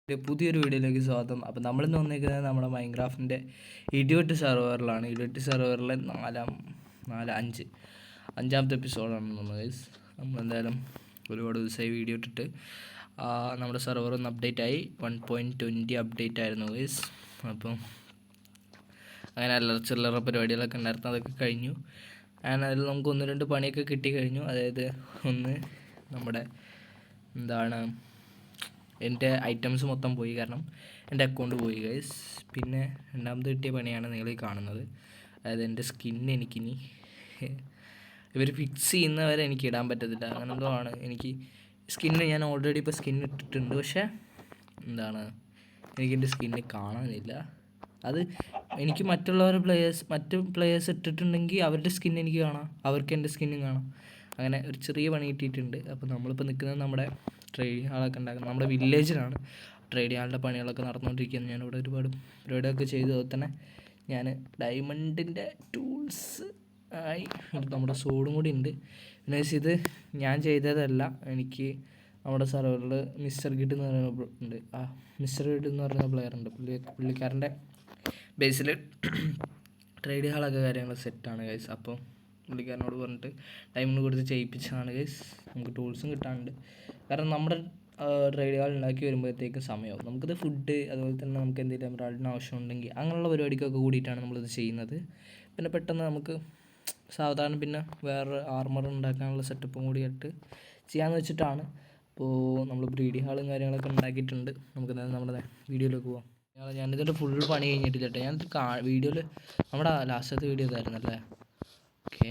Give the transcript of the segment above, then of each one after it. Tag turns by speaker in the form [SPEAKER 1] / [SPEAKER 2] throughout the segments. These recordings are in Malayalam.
[SPEAKER 1] പുതിയൊരു വീഡിയോയിലേക്ക് സ്വാഗതം. അപ്പോൾ നമ്മളിന്ന് വന്നിരിക്കുന്നത് നമ്മുടെ മൈൻക്രാഫ്റ്റിൻ്റെ ഇഡിയോട്ട് സെർവറിലാണ്. ഇഡിയോട്ട് സെർവറിലെ അഞ്ചാമത്തെ എപ്പിസോഡാണ് നമ്മൾ ഗൈസ്. നമ്മളെന്തായാലും ഒരുപാട് ദിവസമായി വീഡിയോ ഇട്ടിട്ട് നമ്മുടെ സെർവർ ഒന്ന് അപ്ഡേറ്റ് ആയി. 1.20 അപ്ഡേറ്റ് ആയിരുന്നു ഗൈസ്. അപ്പം അങ്ങനെ ചില്ലറ പരിപാടികളൊക്കെ ഉണ്ടായിരുന്നു, അതൊക്കെ കഴിഞ്ഞു. അങ്ങനെ അതിൽ നമുക്ക് 1-2 പണിയൊക്കെ കിട്ടിക്കഴിഞ്ഞു. അതായത് ഒന്ന് നമ്മുടെ എൻ്റെ ഐറ്റംസ് മൊത്തം പോയി, കാരണം എൻ്റെ അക്കൗണ്ട് പോയി ഗൈസ്. പിന്നെ രണ്ടാമത് കിട്ടിയ പണിയാണ് നിങ്ങൾ കാണുന്നത്. അതായത് എൻ്റെ സ്കിന്ന് എനിക്കിനി ഇവർ ഫിക്സ് ചെയ്യുന്നവരെ എനിക്ക് ഇടാൻ പറ്റത്തില്ല. അങ്ങനെ എന്തോ ആണ്. എനിക്ക് സ്കിന്ന് ഞാൻ ഓൾറെഡി ഇപ്പോൾ സ്കിൻ ഇട്ടിട്ടുണ്ട്, പക്ഷേ എനിക്കെൻ്റെ സ്കിന്ന് കാണാനില്ല. അത് എനിക്ക് മറ്റു പ്ലേയേഴ്സ് ഇട്ടിട്ടുണ്ടെങ്കിൽ അവരുടെ സ്കിന്ന് എനിക്ക് കാണാം, അവർക്ക് എൻ്റെ സ്കിന്നും കാണാം. അങ്ങനെ ഒരു ചെറിയ പണി കിട്ടിയിട്ടുണ്ട്. അപ്പോൾ നമ്മളിപ്പോൾ നിൽക്കുന്നത് നമ്മുടെ ട്രേഡിംഗ് ഹാളൊക്കെ ഉണ്ടാക്കുന്നത് നമ്മുടെ വില്ലേജിലാണ്. ട്രേഡിംഗ് ഹാളിൻ്റെ പണികളൊക്കെ നടന്നുകൊണ്ടിരിക്കുകയാണ്. ഞാനിവിടെ ഒരുപാട് പരിപാടിയൊക്കെ ചെയ്തു. അതുപോലെ തന്നെ ഞാൻ ഡയമണ്ടിൻ്റെ ടൂൾസ് ആയി നമ്മുടെ സോഡും കൂടി ഉണ്ട്. പിന്നെ ഇത് ഞാൻ ചെയ്തതല്ല, എനിക്ക് നമ്മുടെ സെർവറിൽ മിസ്റ്റർ ഗിഡ് എന്ന് പറയുന്ന ഉണ്ട്. മിസ്റ്റർ ഗിഡ് എന്ന് പറയുന്ന പ്ലെയർ ഉണ്ട്. പുള്ളിക്കാരൻ്റെ ബേസിൽ ട്രേഡിംഗ് ഹാളൊക്കെ കാര്യങ്ങൾ സെറ്റാണ് ഗൈസ്. അപ്പോൾ പുള്ളിക്കാരനോട് പറഞ്ഞിട്ട് ടൈമിന് കൊടുത്ത് ചെയ്യിപ്പിച്ചതാണ് ഗൈസ്. നമുക്ക് ടൂൾസും കിട്ടാനുണ്ട്, കാരണം നമ്മുടെ ട്രേഡിംഗ് ഹാൾ ഉണ്ടാക്കി വരുമ്പോഴത്തേക്കും സമയമാവും. നമുക്കിത് ഫുഡ്, അതുപോലെ തന്നെ നമുക്ക് എന്തെങ്കിലും എമറാൾഡിന് ആവശ്യമുണ്ടെങ്കിൽ അങ്ങനെയുള്ള പരിപാടിക്കൊക്കെ കൂടിയിട്ടാണ് നമ്മളിത് ചെയ്യുന്നത്. പിന്നെ പെട്ടെന്ന് നമുക്ക് സാധാരണ പിന്നെ വേറെ ആർമർ ഉണ്ടാക്കാനുള്ള സെറ്റപ്പും കൂടിയായിട്ട് ചെയ്യാമെന്ന് വെച്ചിട്ടാണ്. അപ്പോൾ നമ്മൾ ബ്രീഡിംഗ് ഹാളും കാര്യങ്ങളൊക്കെ ഉണ്ടാക്കിയിട്ടുണ്ട്. നമുക്ക് നമ്മുടെ വീഡിയോയിലേക്ക് പോകാം. ഞാനിതിൻ്റെ ഫുൾ പണി കഴിഞ്ഞിട്ടില്ല കേട്ടോ. ഞാനിത് വീഡിയോയിൽ നമ്മുടെ ലാസ്റ്റത്തെ വീഡിയോ ഇതായിരുന്നല്ലേ. ഓക്കെ,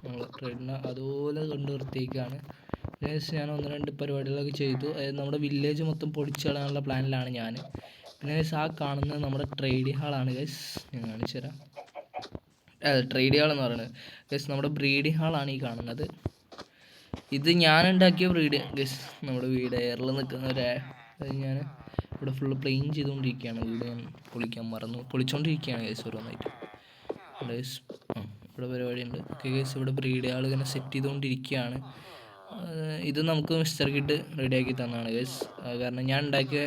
[SPEAKER 1] നമ്മൾ ട്രെയിനിനെ അതുപോലെ കൊണ്ട് നിർത്തിയേക്കാണ്. ഞാൻ 1-2 പരിപാടികളൊക്കെ ചെയ്തു. അതായത് നമ്മുടെ വില്ലേജ് മൊത്തം പൊളിച്ചു കളയാനുള്ള പ്ലാനിലാണ് ഞാൻ. പിന്നെ ആ കാണുന്നത് നമ്മുടെ ട്രേഡിംഗ് ഹാളാണ് ഗൈസ്. ഞാൻ കാണിച്ചു തരാം. ട്രേഡിംഗ് ഹാൾ എന്ന് പറയുന്നത് ഗൈസ് നമ്മുടെ ബ്രീഡിംഗ് ഹാളാണ് ഈ കാണുന്നത്. ഇത് ഞാൻ ഉണ്ടാക്കിയ ഗൈസ്. നമ്മുടെ വീട് എയറിൽ നിൽക്കുന്ന ഞാൻ ഇവിടെ ഫുള്ള് പ്ലെയിൻ ചെയ്തുകൊണ്ടിരിക്കുകയാണ്. വീട് ഞാൻ പൊളിച്ചുകൊണ്ടിരിക്കുകയാണ് ഗൈസ് ഓരോന്നായിട്ട്. ഗൈസ് ഇവിടെ പരിപാടിയുണ്ട്. ഓക്കെ ഗൈസ്, ഇവിടെ ബ്രീഡിംഗ് ഹാൾ ഇങ്ങനെ സെറ്റ് ചെയ്തുകൊണ്ടിരിക്കുകയാണ്. ഇത് നമുക്ക് മിസ്റ്റർ ഗിഡ് റെഡിയാക്കി തന്നതാണ് ഗൈസ്. കാരണം ഞാൻ ഉണ്ടാക്കിയ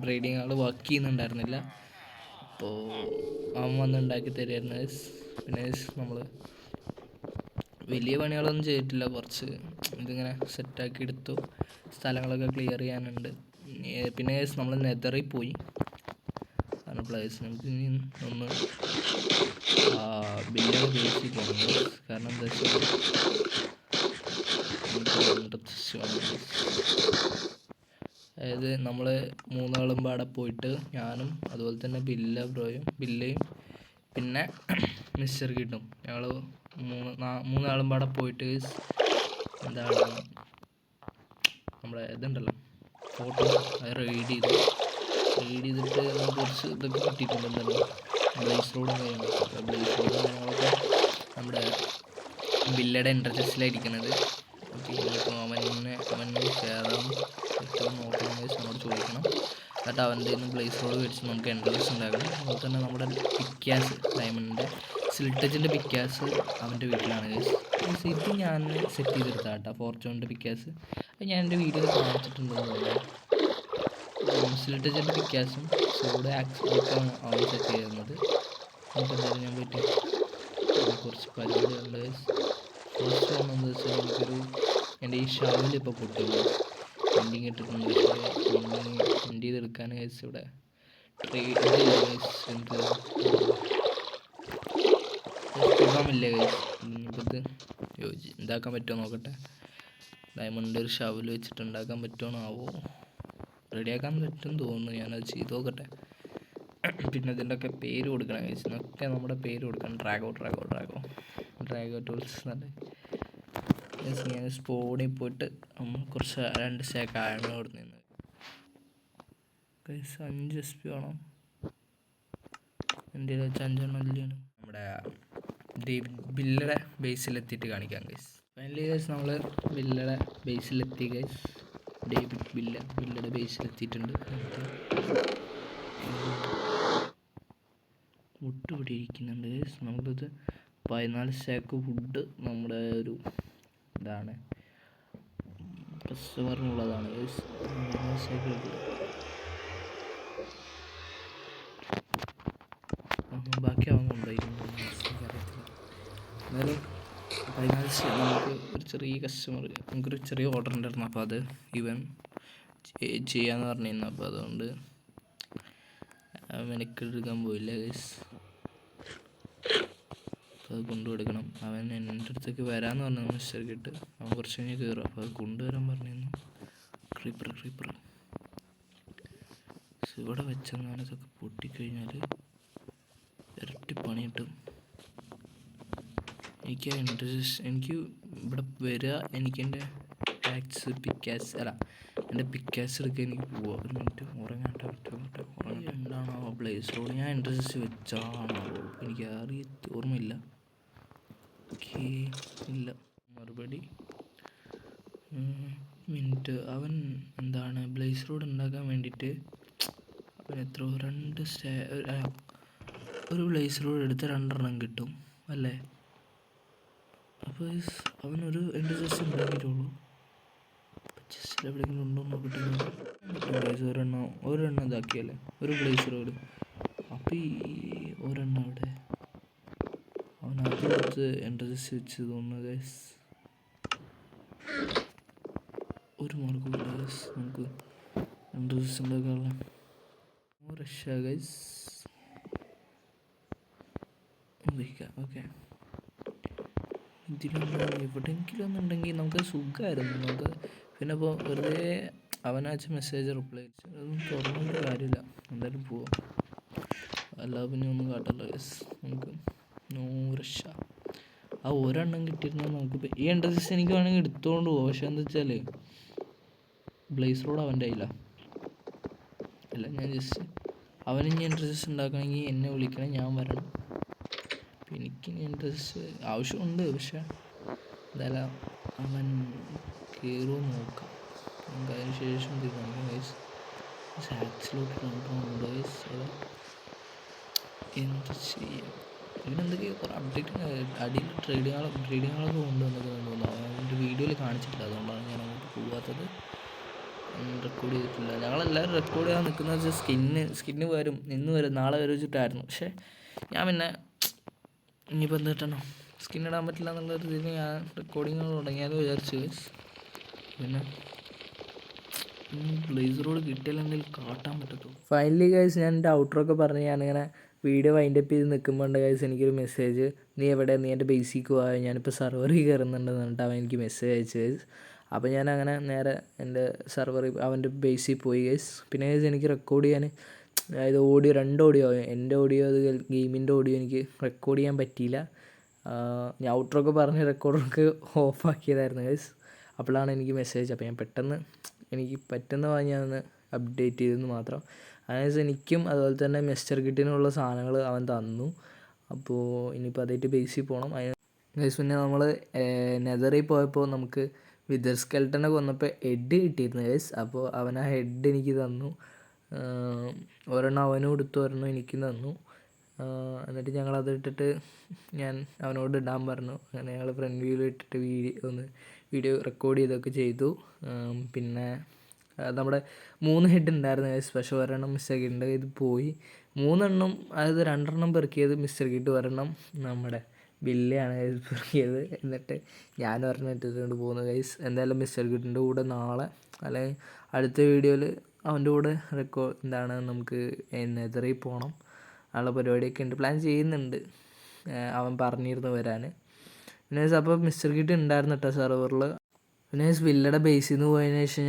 [SPEAKER 1] ബ്രീഡിംഗ് ഹാൾ വർക്ക് ചെയ്യുന്നുണ്ടായിരുന്നില്ല. അപ്പോൾ അവൻ വന്ന് ഉണ്ടാക്കി തരുമായിരുന്നു ഗൈസ്. പിന്നെ ഗൈസ് നമ്മൾ വലിയ പണികളൊന്നും ചെയ്തിട്ടില്ല, കുറച്ച് ഇതിങ്ങനെ സെറ്റാക്കി എടുത്തു. സ്ഥലങ്ങളൊക്കെ ക്ലിയർ ചെയ്യാനുണ്ട്. പിന്നെ ഗൈസ് നമ്മൾ നെതറിൽ പോയി. കാരണം പ്ലേസ് നമുക്ക് ഇനി ഒന്ന് ബില്ലാണ് ബേസിൽ പോകുന്നത്. കാരണം എന്താ വെച്ചാൽ അതായത് നമ്മൾ 3 ആളും പാടെ പോയിട്ട്, ഞാനും അതുപോലെ തന്നെ ബില്ലയും പിന്നെ മിസ്റ്റർ ഗിഡും, ഞങ്ങൾ 3 ആളും പാടെ പോയിട്ട് നമ്മുടെ ഇതുണ്ടല്ലോ ഫോട്ടോ, അത് റെയ്ഡ് ചെയ്തിട്ട് നമുക്ക് കുറച്ച് ഇതൊക്കെ കിട്ടിയിട്ടുണ്ട്. ബ്ലേസ് റോഡും കാര്യങ്ങളൊക്കെ നമ്മുടെ ബില്ലയുടെ ഇൻ്റർചെസ്റ്റിലായിരിക്കുന്നത്. ഓക്കെ, ഇപ്പോൾ അവന് കയറാൻ പറ്റുമോ നോക്കണം, നമ്മോട് ചോദിക്കണം. എന്നിട്ട് അവൻ്റെ നിന്ന് ബ്ലേസ് റോഡ് മേടിച്ച് നമുക്ക് എൻട്രൻസ് ഉണ്ടാക്കണം. അതുപോലെ തന്നെ നമ്മുടെ പിക്കാസ്, ഡയമണ്ടിൻ്റെ സിൽട്ടജിൻ്റെ പിക്കാസ് അവൻ്റെ വീട്ടിലാണ് ഗൈസ്. ഇത് ഞാൻ സെറ്റ് ചെയ്തെടുത്താൽ കേട്ടോ, ഫോർച്യൂണിൻ്റെ പിക്കാസ്. അത് ഞാൻ എൻ്റെ വീഡിയോയിൽ കാണിച്ചിട്ടുണ്ടെന്ന് തോന്നുന്നു. സിൽട്ടജിൻ്റെ പിക്കാസും സോഡ് ആക്സിഡൊക്കെയാണ് അവൻ സെറ്റ് ചെയ്യുന്നത്. നമുക്ക് എന്തായാലും ഞാൻ പോയിട്ട് കുറച്ച് പരിപാടികളുണ്ട് ഗൈസ്. ഫസ്റ്റ് വന്നെന്ന് വെച്ചാൽ എൻ്റെ ഈ ഷവൽ ഇപ്പോൾ പൊട്ടില്ല, പെൻഡിങ് ഇട്ടിട്ടുണ്ട്. പക്ഷേ എൻഡ് ചെയ്തെടുക്കാൻ ഗൈസ് ഇവിടെ ഇതില്ല ഗൈസ്. ഇനിയിപ്പോൾ ഇത് ഉണ്ടാക്കാൻ പറ്റുമോ നോക്കട്ടെ. ഡയമണ്ട് ഒരു ഷവൽ വെച്ചിട്ട് ഉണ്ടാക്കാൻ പറ്റുമോ റെഡിയാക്കാൻ പറ്റുമെന്ന് തോന്നുന്നു. ഞാനത് ചെയ്ത് നോക്കട്ടെ. പിന്നെ ഇതിൻ്റെയൊക്കെ പേര് കൊടുക്കണം ഗൈസ്. ഇതിനൊക്കെ നമ്മുടെ പേര് കൊടുക്കണം. ഡ്രാഗോ ടൂൾസ് നല്ല. ഞാൻ സ്പോണിൽ പോയിട്ട് കുറച്ച് 2 സ്റ്റാക്ക് ആഴമ കൊടുക്കുന്നു ഗൈസ്. 5 SP വേണം എൻ്റെ വെച്ച് 5 ഇല്ലാണ്. നമ്മുടെ ബില്ലയുടെ ബേസിലെത്തിയിട്ട് കാണിക്കാം ഗൈസ്. ഫൈനലി ഗൈസ് നമ്മൾ ബില്ലയുടെ ബേസിലെത്തി ഗൈസ്. ബില്ലയുടെ ബേസിലെത്തിയിട്ടുണ്ട്. ഫുഡ് ഇവിടെ ഇരിക്കുന്നുണ്ട് ഗൈസ്. നമുക്കിത് 14 സ്റ്റാക്ക് ഫുഡ് നമ്മുടെ ഒരു കസ്റ്റമറിനുള്ളതാണ് ഗൈസ്. മിസ്സാക്കിയിട്ടില്ല. ബാക്കി അവൻ കൊണ്ടുപോയിരിക്കുന്നു, എനിക്കറിയത്തില്ല. എന്നാലും ഫൈനാൻസ് നമുക്ക് ഒരു ചെറിയ കസ്റ്റമർ, നമുക്കൊരു ചെറിയ ഓർഡർ ഉണ്ടായിരുന്നു. അപ്പോൾ അത് ഇവൻ ചെയ്യാമെന്ന് പറഞ്ഞിരുന്നു. അപ്പോൾ അതുകൊണ്ട് മെനക്കെടുക്കാൻ പോയില്ല ഗൈസ്. അപ്പോൾ അത് കൊണ്ടുകൊടുക്കണം. അവൻ എൻ്റെ അടുത്തേക്ക് വരാമെന്ന് പറഞ്ഞു മിസ്റ്റർ കിട്ട്. അവൻ കുറച്ച് കഴിഞ്ഞ് കയറും. അപ്പോൾ അത് കൊണ്ടുവരാൻ പറഞ്ഞിരുന്നു. ക്രീപ്പർ ഇവിടെ വെച്ചെന്നാണ് ഇതൊക്കെ പൊട്ടിക്കഴിഞ്ഞാൽ ഇരട്ടി പണി കിട്ടും. എനിക്ക് ഇവിടെ വരിക, എനിക്കെൻ്റെ എൻ്റെ പിക്കാസ് എടുക്കാൻ എനിക്ക് പോവാം. ഒരു മിനിറ്റ് ഉറങ്ങാട്ടെ. എന്താണോ ബ്ലേസ് റോഡ് ഞാൻ ഇൻട്രസ്റ്റ് വെച്ചാണോ എനിക്ക് ഓർമ്മയില്ല. ഓക്കേ, ഇല്ല മറുപടി മിനിറ്റ്. അവൻ എന്താണ് ബ്ലേസ് റോഡ് ഉണ്ടാക്കാൻ വേണ്ടിയിട്ട് അവൻ എത്രയോ ഒരു ബ്ലേസ് റോഡ് എടുത്ത് 2 എണ്ണം കിട്ടും അല്ലേ? അപ്പോൾ അവനൊരു ഇൻട്രസ്റ്റ് ഉണ്ടാക്കിയിട്ടുള്ളൂ. ചെസ്സിൽ എവിടെയെങ്കിലും ഉണ്ടോ നോക്കിയിട്ട് ഒരെണ്ണം ഇതാക്കിയല്ലേ ഒരു ബ്ലേസ് റോഡ്. അപ്പോൾ ഈ ഒരെണ്ണം അവിടെ അവനകത്ത് ഇൻട്രസ്റ്റ് വെച്ച് തോന്നുന്നു ഗൈസ്. ഒരു മാർഗമില്ല ഗൈസ്, നമുക്ക് ഇൻട്രസ്റ്റ് ഉണ്ടാക്കാനുള്ള രക്ഷ ഗൈസ്. ഓക്കെ, ഇതിലൊന്നും എവിടെയെങ്കിലും ഒന്നുണ്ടെങ്കിൽ നമുക്ക് സുഖമായിരുന്നു. നമുക്ക് പിന്നെ ഇപ്പോൾ വെറുതെ അവനയച്ച മെസ്സേജ് റിപ്ലൈ അതൊന്നും തുറന്നിട്ട് കാര്യമില്ല. എന്തായാലും പോവാം, അല്ലാതെ പിന്നെ ഒന്നും കാട്ടല്ല ഗൈസ്. നമുക്ക് രക്ഷ. ആ ഒരെണ്ണം കിട്ടിയിരുന്നാൽ നമുക്ക് ഈ ഇൻട്രസ്റ്റ് എനിക്ക് വേണമെങ്കിൽ എടുത്തുകൊണ്ട് പോകാം. പക്ഷെ എന്താ വെച്ചാൽ ബ്ലേസ് റോഡ് അവൻ്റെ കയ്യില്ല. അല്ല, ഞാൻ ജസ്റ്റ് അവന് ഇനി ഇൻട്രസ്റ്റ് ഉണ്ടാക്കണമെങ്കിൽ എന്നെ വിളിക്കണം, ഞാൻ വരണം. എനിക്ക് ഇൻട്രസ്റ്റ് ആവശ്യമുണ്ട്, പക്ഷെ എന്തായാലും അവൻ കയറുമോ നോക്കാം. നമുക്ക് അതിന് ശേഷം തീരുമാനിക്കാം ഗൈസ്. സാക്സിലോട്ട് കണ്ടുണ്ട് ഗൈസ്. എന്ത് ചെയ്യാം, ഇവനെന്തൊക്കെയോ കുറേ അപ്ഡേറ്റ് അടിയിൽ ട്രേഡിങ്ങുകളൊക്കെ കൊണ്ടുവന്നൊക്കെ തോന്നുന്നു. അവൻ്റെ വീഡിയോയിൽ കാണിച്ചിട്ടില്ല, അതുകൊണ്ടാണ് ഞാൻ അങ്ങോട്ട് പോകാത്തത്. റെക്കോർഡ് ചെയ്തിട്ടില്ല. ഞങ്ങളെല്ലാവരും റെക്കോർഡ് ചെയ്യാൻ നിൽക്കുന്നത് വെച്ചാൽ സ്കിന്ന് വരും, നാളെ വരും വെച്ചിട്ടായിരുന്നു. പക്ഷേ ഞാൻ പിന്നെ ഇനിയിപ്പോൾ എന്ത് കിട്ടണം, സ്കിന്നിടാൻ പറ്റില്ല എന്നുള്ളൊരു ഇതിൽ ഞാൻ റെക്കോർഡിങ് തുടങ്ങിയാലും വിചാരിച്ചു. പിന്നെ ബ്ലേസ് റോഡ് കിട്ടിയില്ലെങ്കിൽ കാട്ടാൻ പറ്റത്തുള്ളൂ. ഫൈനലി ഗൈസ്, ഞാൻ എൻ്റെ ഔട്ടറൊക്കെ പറഞ്ഞ് ഞാനിങ്ങനെ വീഡിയോ വൈൻഡപ്പ് ചെയ്ത് നിൽക്കുമ്പോൾ ഗൈസ് എനിക്കൊരു മെസ്സേജ്, നീ എൻ്റെ ബേസിക്ക് പോയാൽ ഞാനിപ്പോൾ സർവറിൽ കയറുന്നുണ്ടെന്ന് പറഞ്ഞിട്ട് അവൻ എനിക്ക് മെസ്സേജ് അയച്ചു ഗൈസ്. അപ്പോൾ ഞാൻ അങ്ങനെ നേരെ എൻ്റെ അവൻ്റെ ബേസിൽ പോയി ഗൈസ്. പിന്നെ ഗൈസ് എനിക്ക് റെക്കോർഡ് ചെയ്യാൻ, അതായത് രണ്ട് ഓഡിയോ, എൻ്റെ ഓഡിയോ അത് ഗെയിമിൻ്റെ ഓഡിയോ എനിക്ക് റെക്കോർഡ് ചെയ്യാൻ പറ്റിയില്ല. ഞാൻ ഔട്ടറൊക്കെ പറഞ്ഞ് റെക്കോർഡറൊക്കെ ഓഫാക്കിയതായിരുന്നു ഗൈസ്. അപ്പോഴാണ് എനിക്ക് മെസ്സേജ്. അപ്പോൾ ഞാൻ പെട്ടെന്ന് എനിക്ക് പറ്റുന്ന ഞാനൊന്ന് അപ്ഡേറ്റ് ചെയ്തെന്ന് മാത്രം. അതായത് എനിക്കും അതുപോലെ തന്നെ മിസ്റ്റർ കിട്ടിനുള്ള സാധനങ്ങൾ അവൻ തന്നു. അപ്പോൾ ഇനിയിപ്പോൾ അതായിട്ട് ബേസിൽ പോകണം. ഗൈസ് പിന്നെ നമ്മൾ നെതറിൽ പോയപ്പോൾ നമുക്ക് വിതർ സ്കെൽട്ടനെ കൊന്നപ്പോൾ ഹെഡ് കിട്ടിയിരുന്നു ഗൈസ്. അപ്പോൾ അവൻ ആ ഹെഡ് എനിക്ക് തന്നു. ഒരെണ്ണം അവനും എടുത്തു, ഒരെണ്ണം എനിക്ക് തന്നു. എന്നിട്ട് ഞങ്ങളത് ഇട്ടിട്ട് ഞാൻ അവനോട് ഇടാൻ പറഞ്ഞു. അങ്ങനെ ഞങ്ങൾ ഫ്രണ്ട് വ്യൂവിൽ ഇട്ടിട്ട് വീഡിയോ റെക്കോർഡ് ചെയ്തൊക്കെ ചെയ്തു. പിന്നെ നമ്മുടെ 3 ഹെഡ് ഉണ്ടായിരുന്നു ഗൈസ്. പക്ഷേ ഒരെണ്ണം മിസ്റ്റർ കിട്ടിൻ്റെ ഇത് പോയി. 3 എണ്ണം, അതായത് 2 എണ്ണം പെറുക്കിയത് മിസ്റ്റർ കിട്ട്, ഒരെണ്ണം നമ്മുടെ ബില്ലാണ് ഗൈസ് പെറുക്കിയത്. എന്നിട്ട് ഞാൻ ഒരെണ്ണം ഇട്ടിട്ടുണ്ട് പോകുന്നു ഗൈസ്. എന്തായാലും മിസ്റ്റർ കിട്ടിൻ്റെ കൂടെ നാളെ അല്ലെങ്കിൽ അടുത്ത വീഡിയോയിൽ അവൻ്റെ കൂടെ നമുക്ക് നെതറിൽ പോകണം. ഉള്ള പരിപാടിയൊക്കെ ഉണ്ട്, പ്ലാൻ ചെയ്യുന്നുണ്ട്. അവൻ പറഞ്ഞിരുന്നു വരാൻ. പിന്നെ അപ്പോൾ മിസ്റ്റർ കിട്ട് ഉണ്ടായിരുന്നു കേട്ടോ സെർവറിൽ. പിന്നെ വില്ലയുടെ ബേസിൽ നിന്ന് പോയതിന് ശേഷം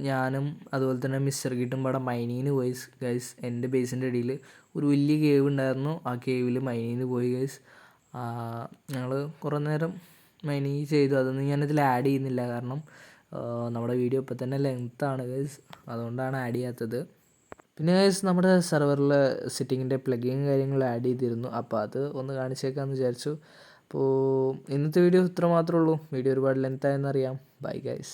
[SPEAKER 1] ഞാനും അതുപോലെ തന്നെ മിസ്റ്റർ കിട്ടും ഇവിടെ മൈനിങ്ങിന് പോയി ഗൈസ്. എൻ്റെ ബേസിൻ്റെ ഇടയിൽ ഒരു വലിയ കേവ് ഉണ്ടായിരുന്നു, ആ കേവിൽ മൈനിങ്ങിന് പോയി ഗൈസ്. ഞങ്ങൾ കുറേ നേരം മൈനിങ് ചെയ്തു. അതൊന്നും ഞാനതിൽ ആഡ് ചെയ്യുന്നില്ല, കാരണം നമ്മുടെ വീഡിയോ ഇപ്പം തന്നെ ലെങ്ത്താണ് ഗൈസ്, അതുകൊണ്ടാണ് ആഡ് ചെയ്യാത്തത്. പിന്നെ ഗൈസ് നമ്മുടെ സെർവറിൽ സെറ്റിങ്ങിൻ്റെ പ്ലഗിങ് കാര്യങ്ങൾ ആഡ് ചെയ്തിരുന്നു. അപ്പോൾ അത് ഒന്ന് കാണിച്ചേക്കാമെന്ന് വിചാരിച്ചു. അപ്പോൾ ഇന്നത്തെ വീഡിയോ ഇത്ര മാത്രമേ ഉള്ളൂ. വീഡിയോ ഒരുപാട് ലെങ്ത് ആയെന്നറിയാം. Bye guys.